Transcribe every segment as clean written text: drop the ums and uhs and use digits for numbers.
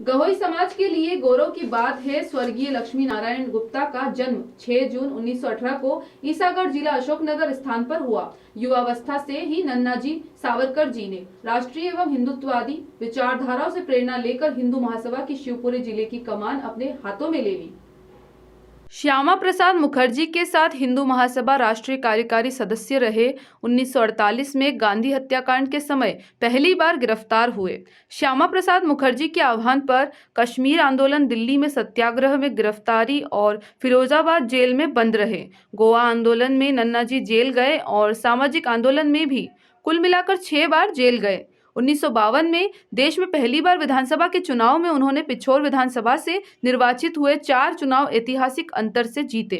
गहोई समाज के लिए गौरव की बात है। स्वर्गीय लक्ष्मी नारायण गुप्ता का जन्म 6 जून 1918 को ईसागढ़ जिला अशोकनगर स्थान पर हुआ। युवावस्था से ही नन्नाजी सावरकर जी ने राष्ट्रीय एवं हिंदुत्ववादी विचारधाराओं से प्रेरणा लेकर हिंदू महासभा की शिवपुरी जिले की कमान अपने हाथों में ले ली। श्यामा प्रसाद मुखर्जी के साथ हिंदू महासभा राष्ट्रीय कार्यकारी सदस्य रहे। 1948 में गांधी हत्याकांड के समय पहली बार गिरफ्तार हुए। श्यामा प्रसाद मुखर्जी के आह्वान पर कश्मीर आंदोलन, दिल्ली में सत्याग्रह में गिरफ्तारी और फिरोजाबाद जेल में बंद रहे। गोवा आंदोलन में नन्नाजी जेल गए और सामाजिक आंदोलन में भी कुल मिलाकर 6 बार जेल गए। 1952 में देश में पहली बार विधानसभा के चुनाव में उन्होंने पिछोर विधानसभा से निर्वाचित हुए 4 चुनाव ऐतिहासिक अंतर से जीते।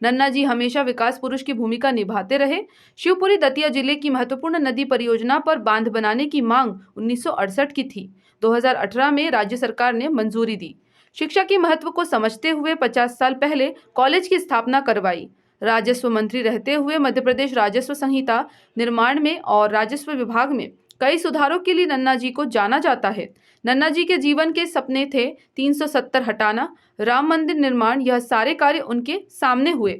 नन्नाजी हमेशा विकास पुरुष की भूमिका निभाते रहे। शिवपुरी दतिया जिले की महत्वपूर्ण नदी परियोजना पर बांध बनाने की मांग 1968 की थी। 2018 में राज्य सरकार ने मंजूरी दी। शिक्षा के महत्व को समझते हुए 50 साल पहले कॉलेज की स्थापना करवाई। राजस्व मंत्री रहते हुए मध्य प्रदेश राजस्व संहिता निर्माण में और राजस्व विभाग में कई सुधारों के लिए नन्नाजी को जाना जाता है। नन्नाजी के जीवन के सपने थे 370 हटाना, राम मंदिर निर्माण, यह सारे कार्य उनके सामने हुए।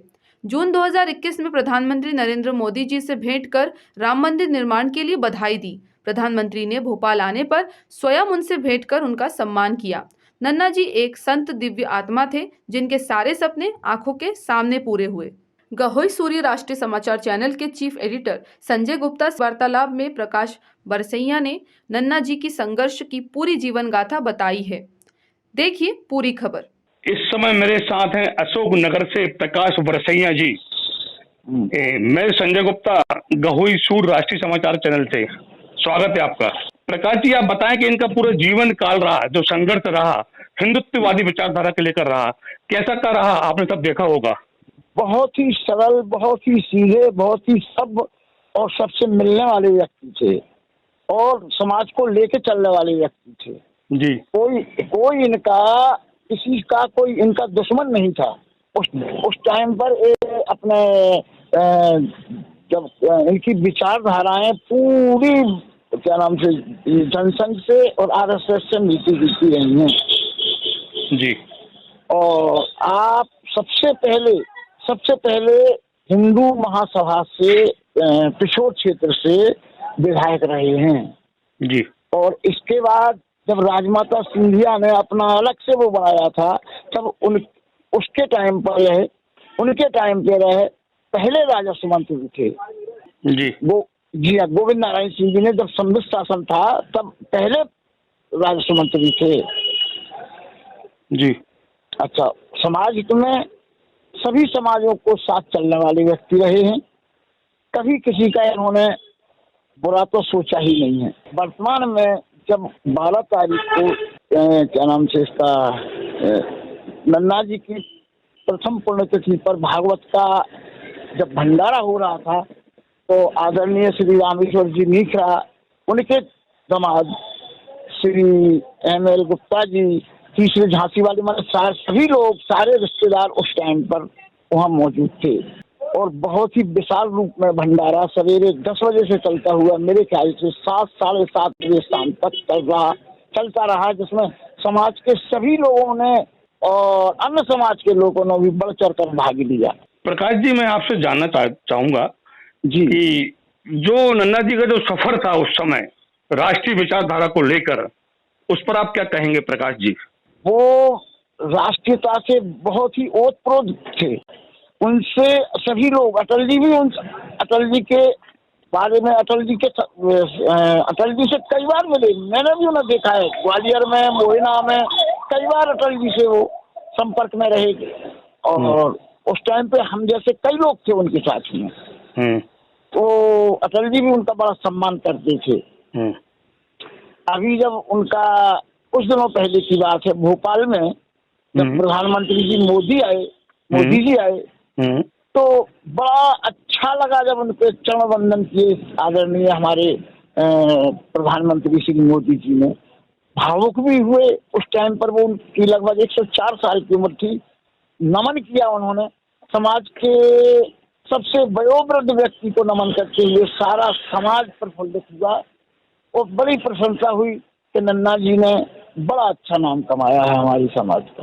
जून 2021 में प्रधानमंत्री नरेंद्र मोदी जी से भेंट कर राम मंदिर निर्माण के लिए बधाई दी। प्रधानमंत्री ने भोपाल आने पर स्वयं उनसे भेंट कर उनका सम्मान किया। नन्नाजी एक संत दिव्य आत्मा थे जिनके सारे सपने आंखों के सामने पूरे हुए। गहोई सूर्य राष्ट्रीय समाचार चैनल के चीफ एडिटर संजय गुप्ता वार्तालाप में प्रकाश बरसैया ने नन्नाजी की संघर्ष की पूरी जीवन गाथा बताई है। देखिए पूरी खबर। इस समय मेरे साथ हैं अशोक नगर से प्रकाश बरसैया जी। मैं संजय गुप्ता, गहोई सूर्य राष्ट्रीय समाचार चैनल से। स्वागत है आपका। प्रकाश जी, आप बताएं कि इनका पूरा जीवन काल रहा, जो संघर्ष रहा, हिंदुत्ववादी विचारधारा के लेकर रहा, कैसा का रहा, आपने सब देखा होगा। बहुत ही सरल, बहुत ही सीधे, बहुत ही सब और सबसे मिलने वाले व्यक्ति थे और समाज को लेके चलने वाले व्यक्ति थे जी। कोई इनका किसी का कोई इनका दुश्मन नहीं था। उस टाइम पर अपने जब इनकी विचारधाराएं पूरी क्या नाम से जनसंघ से और आरएसएस से मिलती जुलती रही हैं जी। और आप सबसे पहले हिंदू महासभा से पिछोर क्षेत्र से विधायक रहे हैं जी। और इसके बाद जब राजमाता सिंधिया ने अपना अलग से वो बनाया था, तब उनके टाइम पे रहे पहले राजस्व मंत्री थे जी। वो जी हाँ, गोविंद नारायण सिंह जी ने जब संविधान शासन था तब पहले राजस्व मंत्री थे जी। अच्छा, समाज हित में सभी समाजों को साथ चलने वाले व्यक्ति रहे हैं। कभी किसी का इन्होंने बुरा तो सोचा ही नहीं है। वर्तमान में जब 12 तारीख को क्या नाम से इसका नन्ना जी की प्रथम पुण्यतिथि पर भागवत का जब भंडारा हो रहा था, तो आदरणीय श्री रामेश्वर जी नीखरा, उनके दामाद श्री ML गुप्ता जी, तीसरे झांसी वाले, मतलब सभी लोग, सारे रिश्तेदार उस टाइम पर वहाँ मौजूद थे और बहुत ही विशाल रूप में भंडारा सवेरे 10 बजे से चलता हुआ मेरे ख्याल से 7 साढ़े 7 बजे शाम तक चलता रहा, जिसमें समाज के सभी लोगों ने और अन्य समाज के लोगों ने भी बढ़ चढ़ कर भाग लिया। प्रकाश जी, मैं आपसे जानना चाहूंगा जी कि जो नन्ना जी का जो सफर था उस समय राष्ट्रीय विचारधारा को लेकर, उस पर आप क्या कहेंगे प्रकाश जी? वो राष्ट्रीयता से बहुत ही ओतप्रोत थे। उनसे सभी लोग, अटल जी के बारे में, अटल जी से कई बार मिले, मैंने भी उन्हें देखा है ग्वालियर में, मोहिना में, कई बार अटल जी से वो संपर्क में रहे और उस टाइम पे हम जैसे कई लोग थे उनके साथ में, तो अटल जी भी उनका बड़ा सम्मान करते थे। अभी जब उनका कुछ दिनों पहले की बात है, भोपाल में जब प्रधानमंत्री जी मोदी जी आए तो बड़ा अच्छा लगा जब उनके चरण वंदन किए आदरणीय हमारे प्रधानमंत्री श्री मोदी जी ने। भावुक भी हुए। उस टाइम पर वो उनकी लगभग 104 साल की उम्र थी। नमन किया उन्होंने, समाज के सबसे वयोवृद्ध व्यक्ति को नमन करते हुए सारा समाज प्रफुल्लित हुआ और बड़ी प्रशंसा हुई कि नन्ना जी ने बड़ा अच्छा नाम कमाया है हमारी समाज का।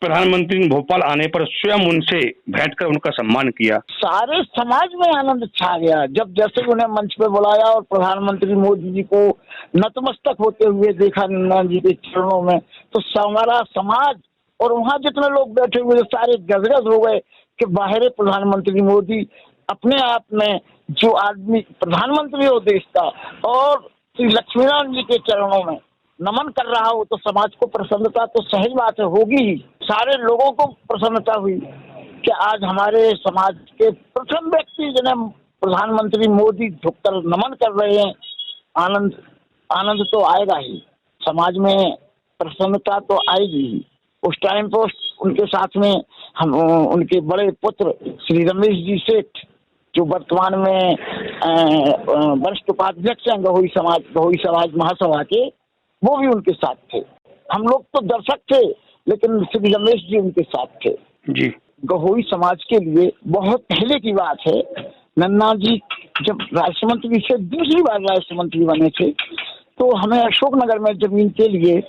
प्रधानमंत्री ने भोपाल आने पर स्वयं उनसे बैठकर उनका सम्मान किया। सारे समाज में आनंद छा गया जब जैसे उन्हें मंच पे बुलाया और प्रधानमंत्री मोदी जी को नतमस्तक होते हुए देखा नन्ना जी के चरणों में, तो हमारा समाज और वहाँ जितने लोग बैठे हुए सारे गदगद हो गए कि बाहर प्रधानमंत्री मोदी अपने आप में जो आदमी प्रधानमंत्री हो देश का और श्री लक्ष्मीनारायण जी के चरणों में नमन कर रहा हो, तो समाज को प्रसन्नता तो सही बात है होगी ही। सारे लोगों को प्रसन्नता हुई कि आज हमारे समाज के प्रथम व्यक्ति जिन्हें प्रधानमंत्री मोदी झुककर नमन कर रहे हैं। आनंद तो आएगा ही, समाज में प्रसन्नता तो आएगी ही। उस टाइम पर उनके साथ में हम उनके बड़े पुत्र श्री रमेश जी सेठ जो वर्तमान में वरिष्ठ उपाध्यक्ष हैं गहोई समाज महासभा के, वो भी उनके साथ थे। हम लोग तो दर्शक थे लेकिन श्री रमेश जी उनके साथ थे जी। गहोई समाज के लिए बहुत पहले की बात है। नन्ना जी जब राज्य मंत्री से दूसरी बार राज्य मंत्री बने थे तो हमें अशोकनगर में जमीन के लिए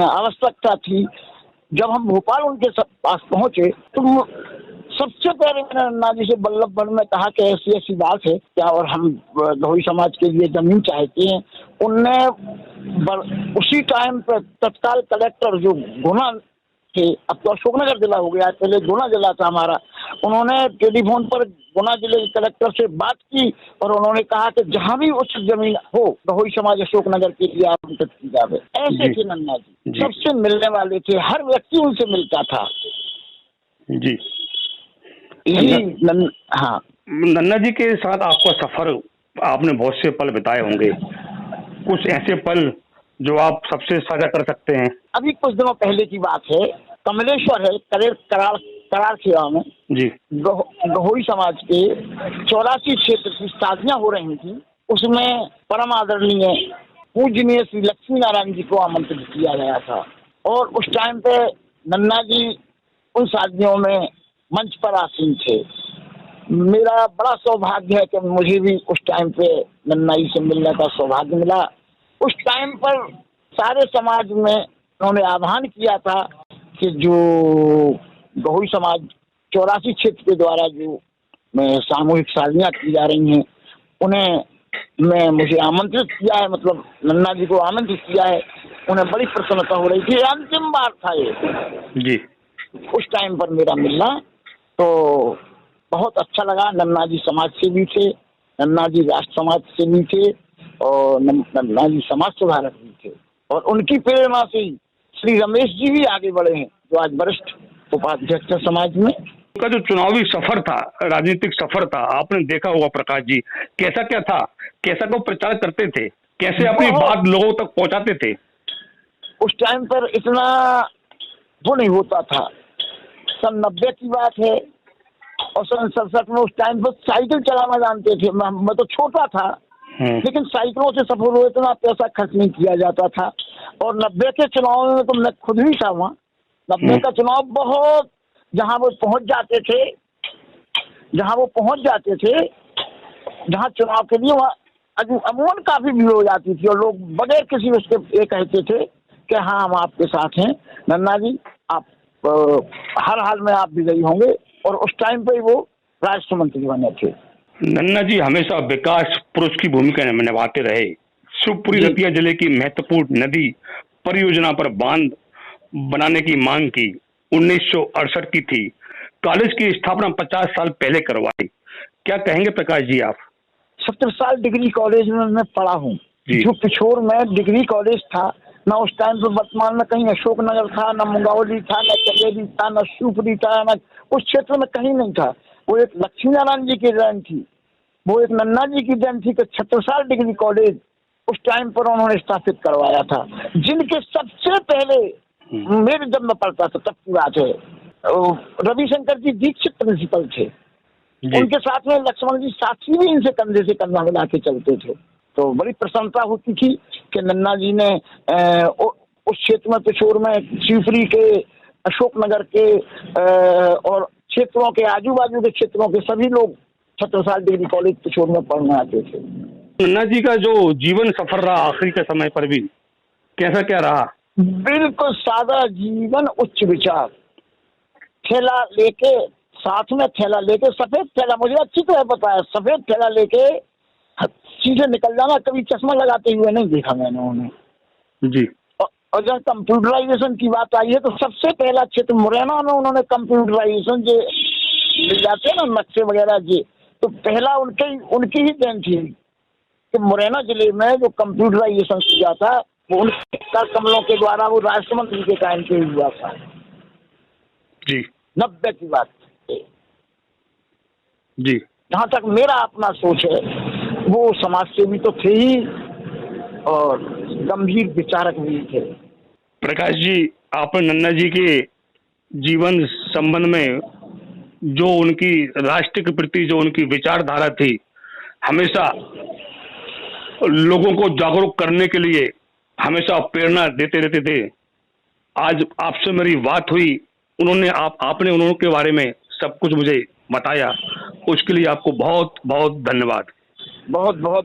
आवश्यकता थी। जब हम भोपाल उनके पास पहुंचे तो सबसे पहले मैंने नन्ना जी से बल्लभगढ़ में कहा कि ऐसी ऐसी बात है क्या और हम गहोई समाज के लिए जमीन चाहते हैं। उनने उसी टाइम पर तत्काल कलेक्टर जो गुना थे, अब तो अशोकनगर जिला हो गया, पहले गुना जिला था हमारा, उन्होंने टेलीफोन पर गुना जिले के कलेक्टर से बात की और उन्होंने कहा कि जहां भी उचित जमीन हो गहोई समाज अशोकनगर के लिए आवंटित की जाए। ऐसे थे नन्ना जी, सबसे मिलने वाले थे, हर व्यक्ति उनसे मिलता था जी। हाँ, नन्ना जी के साथ आपका सफर, आपने बहुत से पल बिताए होंगे, कुछ ऐसे पल जो आप सबसे साझा कर सकते हैं। अभी कुछ दिनों पहले की बात है, कमलेश्वर है करार खेड़ा में जी, गहोई समाज के 84 क्षेत्र की शादियां हो रही थी। उसमें परम आदरणीय पूजनीय श्री लक्ष्मी नारायण जी को आमंत्रित किया गया था और उस टाइम पे नन्ना जी उन शादियों में मंच पर आसीन थे। मेरा बड़ा सौभाग्य है कि मुझे भी उस टाइम पे नन्ना जी से मिलने का सौभाग्य मिला। उस टाइम पर सारे समाज में उन्होंने आह्वान किया था कि जो गहोई समाज 84 क्षेत्र के द्वारा जो सामूहिक शादियां की जा रही हैं उन्हें मुझे आमंत्रित किया है, मतलब नन्ना जी को आमंत्रित किया है। उन्हें बड़ी प्रसन्नता हो रही थी, अंतिम बार था ये जी। उस टाइम पर मेरा मिलना, तो बहुत अच्छा लगा। नन्ना जी समाज से भी थे, नन्ना जी राष्ट्र समाज से भी थे और नन्ना जी समाज सुधारक भी थे और उनकी प्रेरणा से श्री रमेश जी भी आगे बढ़े हैं जो आज वरिष्ठ उपाध्यक्ष है समाज में। उनका जो चुनावी सफर था, राजनीतिक सफर था, आपने देखा होगा प्रकाश जी, कैसा क्या था, कैसा वो प्रचार करते थे, कैसे अपनी बात लोगों तक पहुंचाते थे। उस टाइम पर इतना वो नहीं होता था। सन 90 की बात है और सन 67 में उस टाइम पर साइकिल चलाना जानते थे। मैं तो छोटा था लेकिन साइकिलों से सफर हुए इतना पैसा खर्च नहीं किया जाता था। और 90 के चुनाव में तो मैं खुद भी था वहाँ। 90 का चुनाव बहुत जहाँ वो पहुँच जाते थे, जहाँ चुनाव के लिए वहाँ अमूमन काफी भीड़ हो जाती थी और लोग बगैर किसी उसके ये कहते थे कि हाँ हम आपके साथ हैं नन्ना जी, आप हर हाल में आप विजयी होंगे। और उस टाइम पे वो राष्ट्र मंत्री बने थे। नन्ना जी हमेशा विकास पुरुष की भूमिका निभाते रहे। शिवपुरी दतिया जिले की महत्वपूर्ण नदी परियोजना पर बांध बनाने की मांग की 1968 की थी। कॉलेज की स्थापना 50 साल पहले करवाई। क्या कहेंगे प्रकाश जी आप? 70 साल डिग्री कॉलेज में मैं पढ़ा हूँ। जो पिछोर में डिग्री कॉलेज था ना, उस टाइम पर वर्तमान में कहीं अशोकनगर था, न मुंगावली था, न चकेरी था, न शिवपुरी था, न उस क्षेत्र में कहीं नहीं था। वो एक लक्ष्मी नारायण जी की देन थी, वो एक नन्ना जी की देन थी कि 36 डिग्री कॉलेज उस टाइम पर उन्होंने स्थापित करवाया था। जिनके सबसे पहले मेरे जब मैं पढ़ता था तब की बात है, रविशंकर जी दीक्षित प्रिंसिपल थे। उनके साथ में लक्ष्मण जी साथी भी इनसे कंधे से कंधा मिला के चलते थे। तो बड़ी प्रसन्नता होती थी कि नन्ना जी ने उस क्षेत्र में पिछोर में शिवपुरी के, अशोकनगर के और क्षेत्रों के आजू बाजू के क्षेत्रों के सभी लोग 36 डिग्री कॉलेज पिछोर में पढ़ने आते थे। नन्ना जी का जो जीवन सफर रहा आखिरी के समय पर भी कैसा क्या रहा? बिल्कुल सादा जीवन, उच्च विचार। थैला लेके, साथ में थैला लेके, सफेद थैला, मुझे अच्छी तरह पता है, सफेद थैला लेके सीधे निकल जाना। कभी चश्मा लगाते हुए नहीं देखा मैंने उन्हें जी। और जब कंप्यूटराइजेशन की बात आई है तो सबसे पहला क्षेत्र मुरैना में उन्होंने कंप्यूटराइजेशन जो मिल जाते हैं ना नक्शे वगैरह जी, तो पहला उनकी ही देन थी कि मुरैना जिले में जो कंप्यूटराइजेशन किया था वो उनके कर कमलों के द्वारा वो राष्ट्रमंत्री के टाइम पे हुआ था जी। 90 की बात है। जी। जहाँ तक मेरा अपना सोच है, वो समाज सेवी तो थे ही और गंभीर विचारक भी थे। प्रकाश जी, आपने नन्ना जी के जीवन संबंध में जो उनकी राष्ट्र के प्रति जो उनकी विचारधारा थी, हमेशा लोगों को जागरूक करने के लिए हमेशा प्रेरणा देते रहते थे। आज आपसे मेरी बात हुई, आपने उनके बारे में सब कुछ मुझे बताया, उसके लिए आपको बहुत बहुत धन्यवाद। बहुत बहुत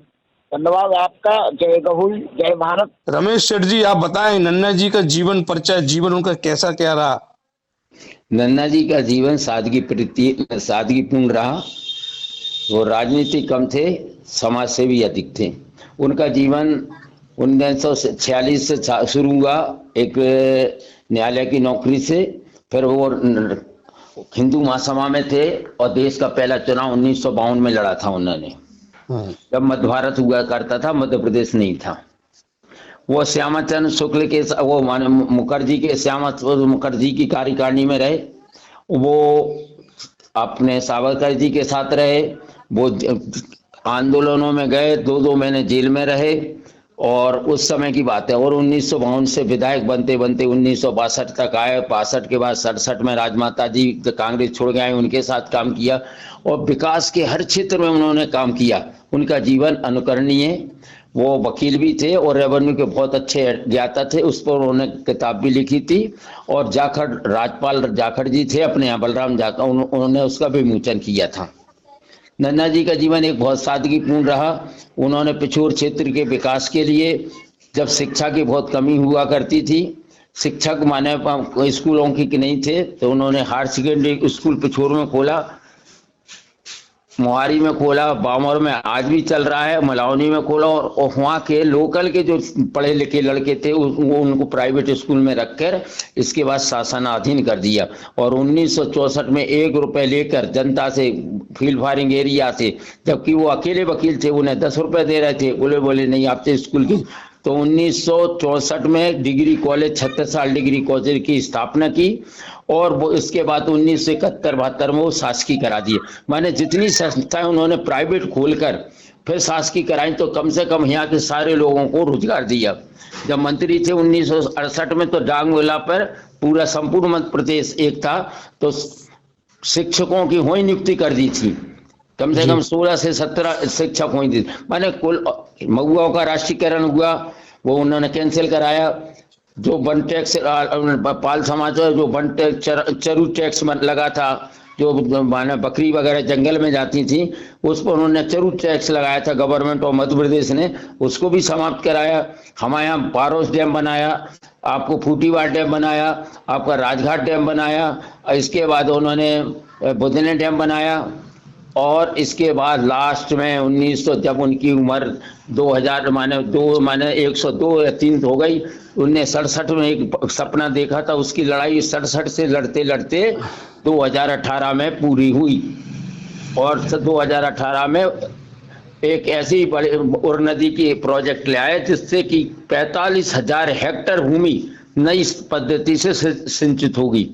धन्यवाद आपका। जय गहुई, जय भारत। रमेश सेठ जी, आप बताएं नन्ना जी का जीवन परिचय, जीवन उनका कैसा क्या रहा? नन्ना जी का जीवन सादगीपूर्ण रहा। वो राजनीति कम थे, समाज सेवी अधिक थे। उनका जीवन 1946 से शुरू हुआ, एक न्यायालय की नौकरी से। फिर वो हिंदू महासभा में थे और देश का पहला चुनाव 1952 में लड़ा था उन्होंने, जब मध्य भारत हुआ करता था, मध्य प्रदेश नहीं था। वो श्यामाचंद्र शुक्ल के, वो माने मुखर्जी के, मुखर्जी की कार्यकारिणी में रहे। वो अपने सावरकर जी के साथ रहे। वो आंदोलनों में गए, 2-2 महीने जेल में रहे। और उस समय की बात है। और 1952 से विधायक बनते बनते 1962 तक आए। 62 के बाद 67 में राजमाता जी कांग्रेस छोड़ गए, उनके साथ काम किया और विकास के हर क्षेत्र में उन्होंने काम किया। उनका जीवन अनुकरणीय। वो वकील भी थे और रेवेन्यू के बहुत अच्छे ज्ञाता थे, उस पर उन्होंने किताब भी लिखी थी। और जाखड़, राजपाल जाखड़ जी थे अपने यहाँ, बलराम जाखड़, उन्होंने उसका विमोचन किया था। नन्ना जी का जीवन एक बहुत सादगीपूर्ण रहा। उन्होंने पिछोर क्षेत्र के विकास के लिए, जब शिक्षा की बहुत कमी हुआ करती थी, शिक्षक माने स्कूलों की नहीं थे, तो उन्होंने हायर सेकेंडरी स्कूल पिछोर में खोला, मोहारी में खोला, बामर में आज भी चल रहा है, मलावनी में खोला। और वहाँ के लोकल के जो पढ़े लिखे लड़के थे वो उनको प्राइवेट स्कूल में रखकर इसके बाद शासनाधीन कर दिया। और 1964 में 1 रुपए लेकर जनता से, फील्ड फायरिंग एरिया से, जबकि वो अकेले वकील थे, उन्हें 10 रुपए दे रहे थे। बोले नहीं आपसे स्कूल की। तो 1964 में डिग्री कॉलेज, 36 साल डिग्री कॉलेज की स्थापना की। और वो इसके बाद 1971-72 में वो शासकीय करा दिए। माने जितनी संस्थाएं उन्होंने प्राइवेट खोलकर फिर शासकीय कराई, तो कम से कम यहाँ के सारे लोगों को रोजगार दिया। जब मंत्री थे 1968 में, तो डांगवाला पर पूरा संपूर्ण मध्य प्रदेश एक था, तो शिक्षकों की वही नियुक्ति कर दी थी। कम से कम 16 से 17 शिक्षक हुई थी। माने कुल महुआओं का राष्ट्रीयकरण हुआ, वो उन्होंने कैंसिल कराया। जो वन टैक्स, पाल समाज जो वन टैक्स, चरू टैक्स लगा था, जो माने बकरी वगैरह जंगल में जाती थी, उस पर उन्होंने चरू टैक्स लगाया था गवर्नमेंट और मध्य प्रदेश ने, उसको भी समाप्त कराया। हमारे यहाँ पारोस डैम बनाया, आपको फूटीवाड़ डैम बनाया, आपका राजघाट डैम बनाया। इसके बाद उन्होंने बुधने डैम बनाया। और इसके बाद लास्ट में 1900, जब उनकी उम्र 2000 माने 102 या 3 हो गई, 1967 में एक सपना देखा था, उसकी लड़ाई 67 से लड़ते लड़ते 2018 में पूरी हुई। और 2018 में एक ऐसी बड़ी उर नदी की प्रोजेक्ट ले आए, जिससे कि 45,000 हेक्टेयर भूमि नई पद्धति से सिंचित होगी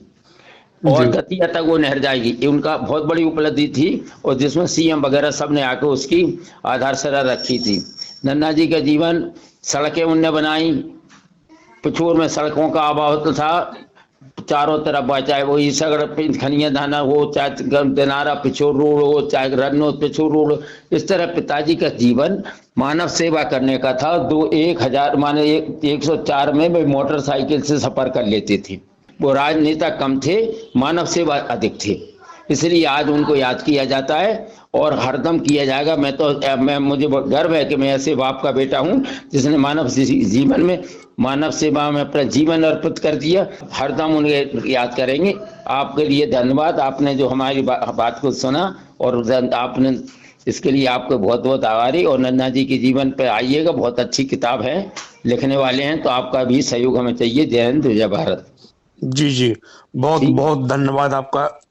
और गतिया तक वो नहर जाएगी। ये उनका बहुत बड़ी उपलब्धि थी, और जिसमें सीएम वगैरह सब ने आकर उसकी आधारशिला रखी थी। नन्ना जी का जीवन, सड़कें उनने बनाई। पिछोर में सड़कों का अभाव था चारों तरफ, चाहे वो ईसागढ़ खनिया दाना हो, चाहे दिनारा पिछोर रोड हो, चाहे रन्नौत पिछोर रोड हो। इस तरह पिताजी का जीवन मानव सेवा करने का था। 104 में वे मोटरसाइकिल से सफर कर लेते थे। वो राजनेता कम थे, मानव सेवा अधिक थे। इसलिए आज उनको याद किया जाता है और हरदम किया जाएगा। मुझे बहुत गर्व है कि मैं ऐसे बाप का बेटा हूं जिसने मानव जीवन में मानव सेवा में अपना जीवन अर्पित कर दिया। हरदम उन्हें याद करेंगे। आपके लिए धन्यवाद, आपने जो हमारी बात को सुना और आपने इसके लिए आपको बहुत बहुत आभारी। और नन्ना जी के जीवन पे आइएगा, बहुत अच्छी किताब है, लिखने वाले हैं, तो आपका भी सहयोग हमें चाहिए। जय हिंद, जय भारत। जी जी, बहुत बहुत धन्यवाद आपका।